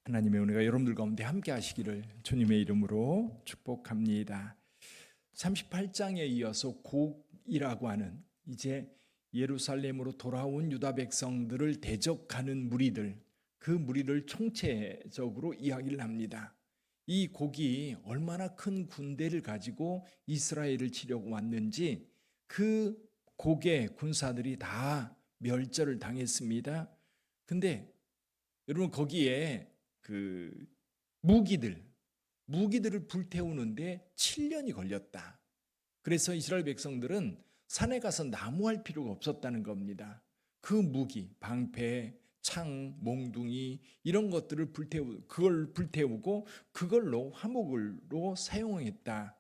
하나님의 은혜가 여러분들 가운데 함께 하시기를 주님의 이름으로 축복합니다. 38장에 이어서 곡이라고 하는 이제 예루살렘으로 돌아온 유다 백성들을 대적하는 무리들, 그 무리를 총체적으로 이야기를 합니다. 이 곡이 얼마나 큰 군대를 가지고 이스라엘을 치려고 왔는지 그 곡의 군사들이 다 멸절을 당했습니다. 근데 여러분 거기에 그 무기들을 불태우는데 7년이 걸렸다. 그래서 이스라엘 백성들은 산에 가서 나무할 필요가 없었다는 겁니다. 그 무기, 방패, 창, 몽둥이 이런 것들을 불태우고 그걸로 화목으로 사용했다.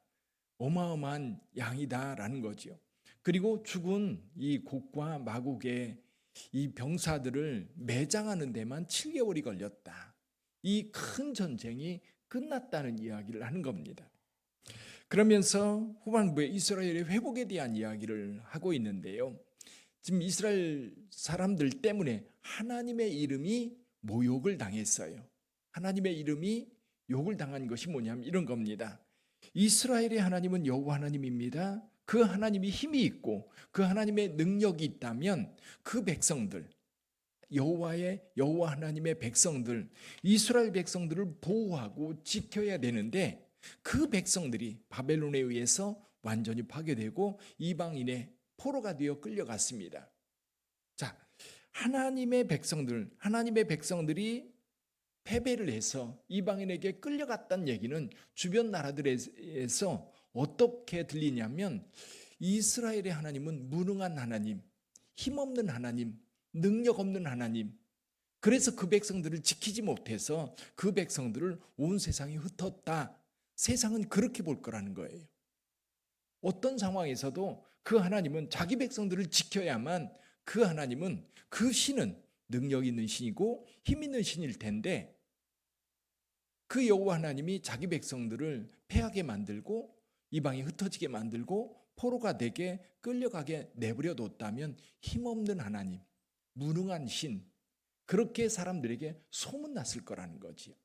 어마어마한 양이다라는 거죠. 그리고 죽은 이 곡과 마곡의 이 병사들을 매장하는 데만 7개월이 걸렸다. 이 큰 전쟁이 끝났다는 이야기를 하는 겁니다. 그러면서 후반부에 이스라엘의 회복에 대한 이야기를 하고 있는데요. 지금 이스라엘 사람들 때문에 하나님의 이름이 모욕을 당했어요. 하나님의 이름이 욕을 당한 것이 뭐냐면 이런 겁니다. 이스라엘의 하나님은 여호와 하나님입니다. 그 하나님이 힘이 있고 그 하나님의 능력이 있다면 그 백성들, 여호와 하나님의 백성들, 이스라엘 백성들을 보호하고 지켜야 되는데 그 백성들이 바벨론에 의해서 완전히 파괴되고 이방인의 포로가 되어 끌려갔습니다. 자, 하나님의 백성들이 패배를 해서 이방인에게 끌려갔다는 얘기는 주변 나라들에서 어떻게 들리냐면 이스라엘의 하나님은 무능한 하나님, 힘없는 하나님, 능력 없는 하나님. 그래서 그 백성들을 지키지 못해서 그 백성들을 온 세상이 흩었다. 세상은 그렇게 볼 거라는 거예요. 어떤 상황에서도 그 하나님은 자기 백성들을 지켜야만 그 하나님은 그 신은 능력 있는 신이고 힘 있는 신일 텐데 그 여호와 하나님이 자기 백성들을 패하게 만들고 이방이 흩어지게 만들고 포로가 되게 끌려가게 내버려 뒀다면 힘없는 하나님, 무능한 신, 그렇게 사람들에게 소문났을 거라는 거지요.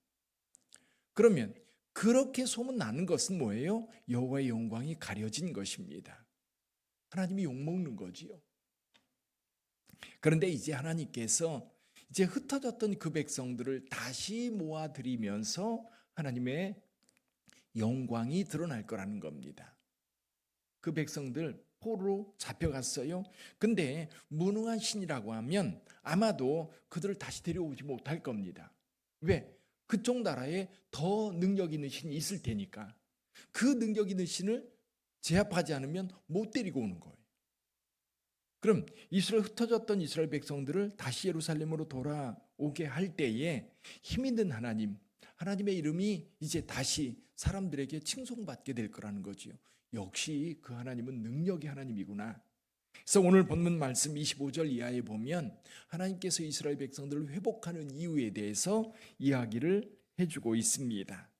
그러면 그렇게 소문나는 것은 뭐예요? 여호와의 영광이 가려진 것입니다. 하나님이 욕먹는 거지요. 그런데 이제 하나님께서 이제 흩어졌던 그 백성들을 다시 모아들이면서 하나님의 영광이 드러날 거라는 겁니다. 그 백성들 포로로 잡혀갔어요. 근데 무능한 신이라고 하면 아마도 그들을 다시 데려오지 못할 겁니다. 왜? 그쪽 나라에 더 능력 있는 신이 있을 테니까. 그 능력 있는 신을 제압하지 않으면 못 데리고 오는 거예요. 그럼 흩어졌던 이스라엘 백성들을 다시 예루살렘으로 돌아오게 할 때에 힘 있는 하나님의 이름이 이제 다시 사람들에게 칭송받게 될 거라는 거지요. 역시 그 하나님은 능력의 하나님이구나. 그래서 오늘 본문 말씀 25절 이하에 보면 하나님께서 이스라엘 백성들을 회복하는 이유에 대해서 이야기를 해주고 있습니다.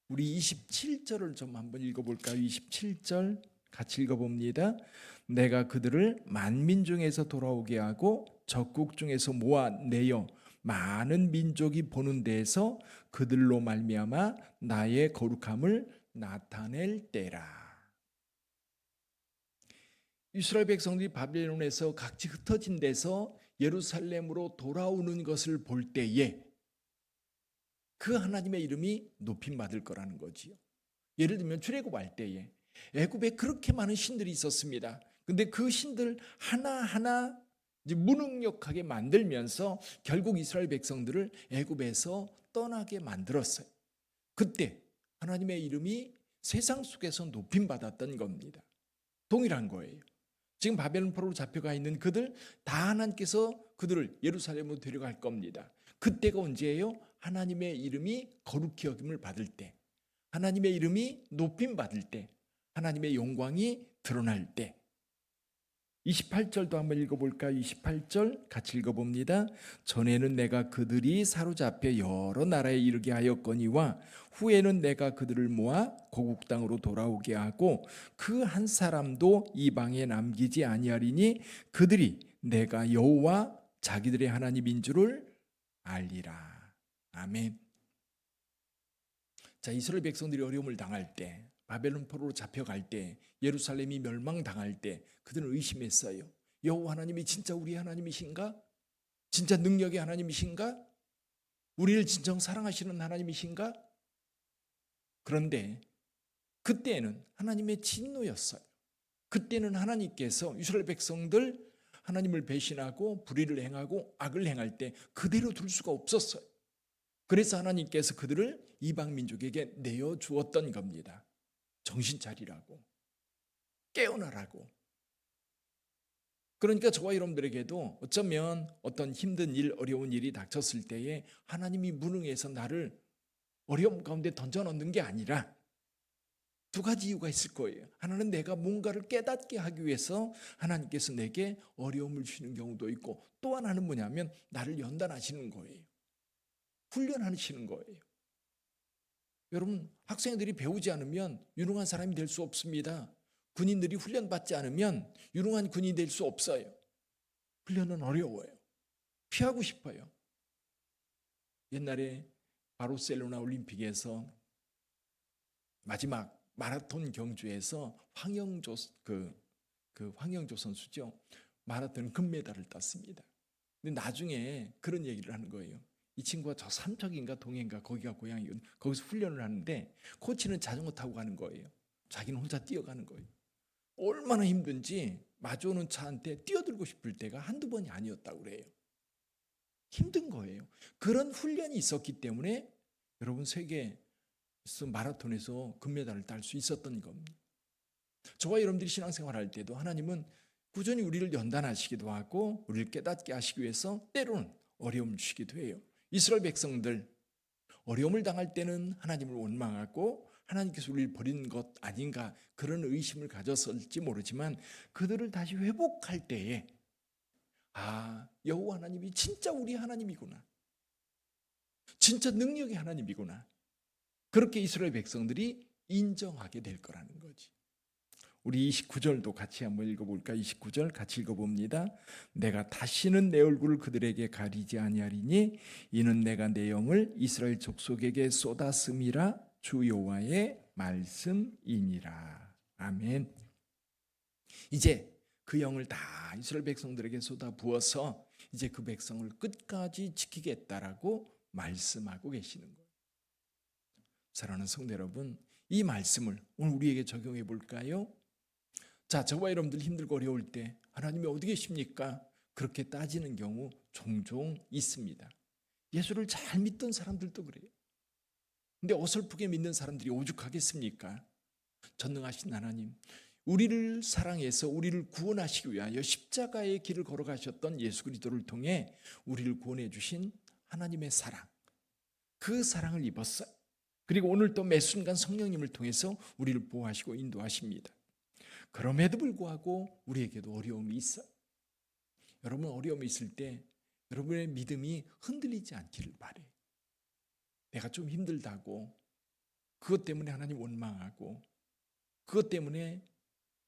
우리 27절을 좀 한번 읽어볼까요? 27절 같이 읽어봅니다. 내가 그들을 만민 중에서 돌아오게 하고 적국 중에서 모아내어 많은 민족이 보는 데에서 그들로 말미암아 나의 거룩함을 나타낼 때라. 이스라엘 백성들이 바벨론에서 각지 흩어진 데서 예루살렘으로 돌아오는 것을 볼 때에 그 하나님의 이름이 높임받을 거라는 거지요. 예를 들면 출애굽할 때에 애굽에 그렇게 많은 신들이 있었습니다. 근데 그 신들 하나하나 이제 무능력하게 만들면서 결국 이스라엘 백성들을 애굽에서 떠나게 만들었어요. 그때 하나님의 이름이 세상 속에서 높임받았던 겁니다. 동일한 거예요. 지금 바벨론 포로로 잡혀가 있는 그들 다 하나님께서 그들을 예루살렘으로 데려갈 겁니다. 그때가 언제예요? 하나님의 이름이 거룩히 여김을 받을 때, 하나님의 이름이 높임 받을 때, 하나님의 영광이 드러날 때. 28절도 한번 읽어볼까요? 28절 같이 읽어봅니다. 전에는 내가 그들이 사로잡혀 여러 나라에 이르게 하였거니와 후에는 내가 그들을 모아 고국 땅으로 돌아오게 하고 그 한 사람도 이방에 남기지 아니하리니 그들이 내가 여호와 자기들의 하나님인 줄을 알리라. 아멘. 자, 이스라엘 백성들이 어려움을 당할 때, 바벨론 포로로 잡혀갈 때, 예루살렘이 멸망당할 때 그들은 의심했어요. 여호와 하나님이 진짜 우리 하나님이신가? 진짜 능력의 하나님이신가? 우리를 진정 사랑하시는 하나님이신가? 그런데 그때는 하나님의 진노였어요. 그때는 하나님께서 이스라엘 백성들 하나님을 배신하고 불의를 행하고 악을 행할 때 그대로 둘 수가 없었어요. 그래서 하나님께서 그들을 이방 민족에게 내어 주었던 겁니다. 정신 차리라고, 깨어나라고. 그러니까 저와 여러분들에게도 어쩌면 어떤 힘든 일, 어려운 일이 닥쳤을 때에 하나님이 무능해서 나를 어려움 가운데 던져넣는 게 아니라 두 가지 이유가 있을 거예요. 하나는 내가 뭔가를 깨닫게 하기 위해서 하나님께서 내게 어려움을 주시는 경우도 있고, 또 하나는 뭐냐면 나를 연단하시는 거예요. 훈련하시는 거예요. 여러분, 학생들이 배우지 않으면 유능한 사람이 될 수 없습니다. 군인들이 훈련받지 않으면 유능한 군인이 될 수 없어요. 훈련은 어려워요. 피하고 싶어요. 옛날에 바르셀로나 올림픽에서 마지막 마라톤 경주에서 황영조 선수죠. 마라톤 금메달을 땄습니다. 근데 나중에 그런 얘기를 하는 거예요. 이 친구가 저 삼척인가 동해인가 거기가 고향이거든. 거기서 훈련을 하는데 코치는 자전거 타고 가는 거예요. 자기는 혼자 뛰어가는 거예요. 얼마나 힘든지 마주오는 차한테 뛰어들고 싶을 때가 한두 번이 아니었다고 그래요. 힘든 거예요. 그런 훈련이 있었기 때문에 여러분 세계 마라톤에서 금메달을 딸 수 있었던 겁니다. 저와 여러분들이 신앙생활 할 때도 하나님은 꾸준히 우리를 연단하시기도 하고 우리를 깨닫게 하시기 위해서 때로는 어려움을 주시기도 해요. 이스라엘 백성들 어려움을 당할 때는 하나님을 원망하고 하나님께서 우리를 버린 것 아닌가 그런 의심을 가졌을지 모르지만 그들을 다시 회복할 때에 여호와 하나님이 진짜 우리 하나님이구나. 진짜 능력의 하나님이구나. 그렇게 이스라엘 백성들이 인정하게 될 거라는 거지. 우리 29절도 같이 한번 읽어볼까? 29절 같이 읽어봅니다. 내가 다시는 내 얼굴을 그들에게 가리지 아니하리니 이는 내가 내 영을 이스라엘 족속에게 쏟았음이라 주 여호와의 말씀이니라. 아멘. 이제 그 영을 다 이스라엘 백성들에게 쏟아 부어서 이제 그 백성을 끝까지 지키겠다라고 말씀하고 계시는 거예요. 사랑하는 성도 여러분, 이 말씀을 오늘 우리에게 적용해 볼까요? 자, 저와 여러분들 힘들고 어려울 때 하나님이 어디 계십니까? 그렇게 따지는 경우 종종 있습니다. 예수를 잘 믿던 사람들도 그래요. 근데 어설프게 믿는 사람들이 오죽하겠습니까? 전능하신 하나님, 우리를 사랑해서 우리를 구원하시기 위하여 십자가의 길을 걸어가셨던 예수 그리스도를 통해 우리를 구원해 주신 하나님의 사랑, 그 사랑을 입었어요. 그리고 오늘 또 매 순간 성령님을 통해서 우리를 보호하시고 인도하십니다. 그럼에도 불구하고 우리에게도 어려움이 있어요. 여러분 어려움이 있을 때 여러분의 믿음이 흔들리지 않기를 바래요. 내가 좀 힘들다고 그것 때문에 하나님 원망하고 그것 때문에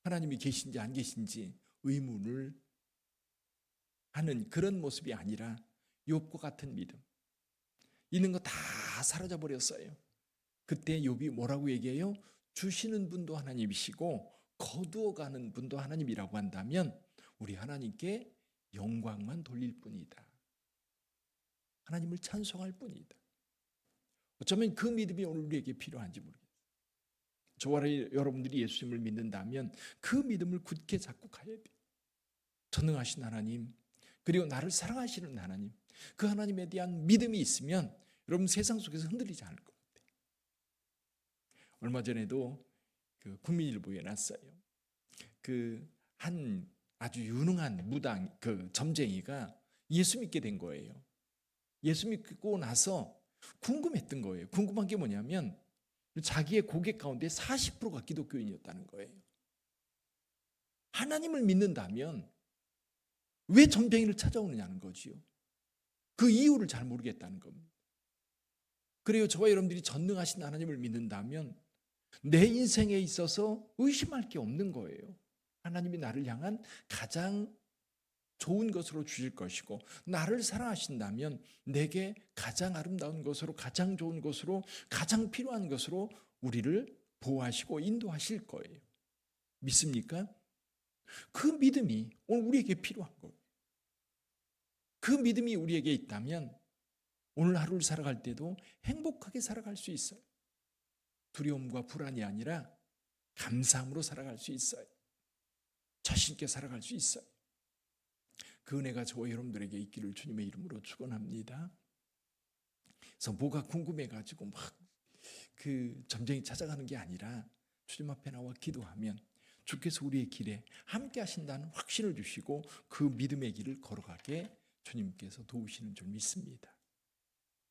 하나님이 계신지 안 계신지 의문을 하는 그런 모습이 아니라 욥과 같은 믿음. 있는 거 다 사라져 버렸어요. 그때 욥이 뭐라고 얘기해요? 주시는 분도 하나님이시고 거두어가는 분도 하나님이라고 한다면 우리 하나님께 영광만 돌릴 뿐이다. 하나님을 찬송할 뿐이다. 어쩌면 그 믿음이 오늘 우리에게 필요한지 모르겠어요. 저와 여러분들이 예수님을 믿는다면 그 믿음을 굳게 잡고 가야 돼요. 전능하신 하나님, 그리고 나를 사랑하시는 하나님, 그 하나님에 대한 믿음이 있으면 여러분 세상 속에서 흔들리지 않을 것 같아요. 얼마 전에도 그 국민일보에 났어요. 그 한 아주 유능한 무당 점쟁이가 예수 믿게 된 거예요. 예수 믿고 나서 궁금했던 거예요. 궁금한 게 뭐냐면 자기의 고객 가운데 40%가 기독교인이었다는 거예요. 하나님을 믿는다면 왜 점쟁이를 찾아오느냐는 거지요. 그 이유를 잘 모르겠다는 겁니다. 그래요. 저와 여러분들이 전능하신 하나님을 믿는다면 내 인생에 있어서 의심할 게 없는 거예요. 하나님이 나를 향한 가장 좋은 것으로 주실 것이고 나를 사랑하신다면 내게 가장 아름다운 것으로 가장 좋은 것으로 가장 필요한 것으로 우리를 보호하시고 인도하실 거예요. 믿습니까? 그 믿음이 오늘 우리에게 필요한 거예요. 그 믿음이 우리에게 있다면 오늘 하루를 살아갈 때도 행복하게 살아갈 수 있어요. 두려움과 불안이 아니라 감사함으로 살아갈 수 있어요. 자신 있게 살아갈 수 있어요. 그 은혜가 저와 여러분들에게 있기를 주님의 이름으로 축원합니다. 그래서 뭐가 궁금해가지고 막 점쟁이 찾아가는 게 아니라 주님 앞에 나와 기도하면 주께서 우리의 길에 함께 하신다는 확신을 주시고 그 믿음의 길을 걸어가게 주님께서 도우시는 줄 믿습니다.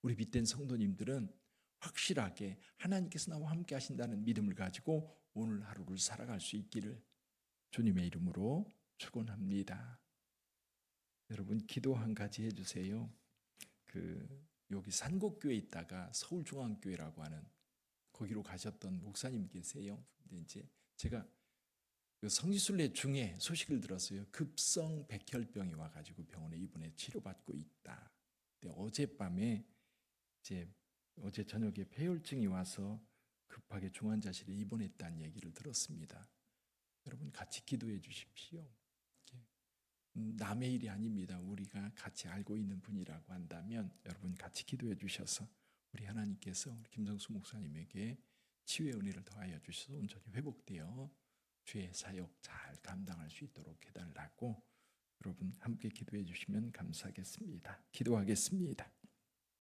우리 빛된 성도님들은 확실하게 하나님께서 나와 함께 하신다는 믿음을 가지고 오늘 하루를 살아갈 수 있기를 주님의 이름으로 축원합니다. 여러분 기도 한 가지 해주세요. 여기 산곡교에 있다가 서울중앙교회라고 하는 거기로 가셨던 목사님 계세요. 근데 이제 제가 성지순례 중에 소식을 들었어요. 급성 백혈병이 와가지고 병원에 입원해 치료받고 있다. 근데 어젯밤에 어제 저녁에 폐혈증이 와서 급하게 중환자실에 입원했다는 얘기를 들었습니다. 여러분 같이 기도해 주십시오. 남의 일이 아닙니다. 우리가 같이 알고 있는 분이라고 한다면 여러분 같이 기도해 주셔서 우리 하나님께서 우리 김성수 목사님에게 치유의 은혜를 더하여 주셔서 온전히 회복되어 주의 사역 잘 감당할 수 있도록 해달라고 여러분 함께 기도해 주시면 감사하겠습니다. 기도하겠습니다.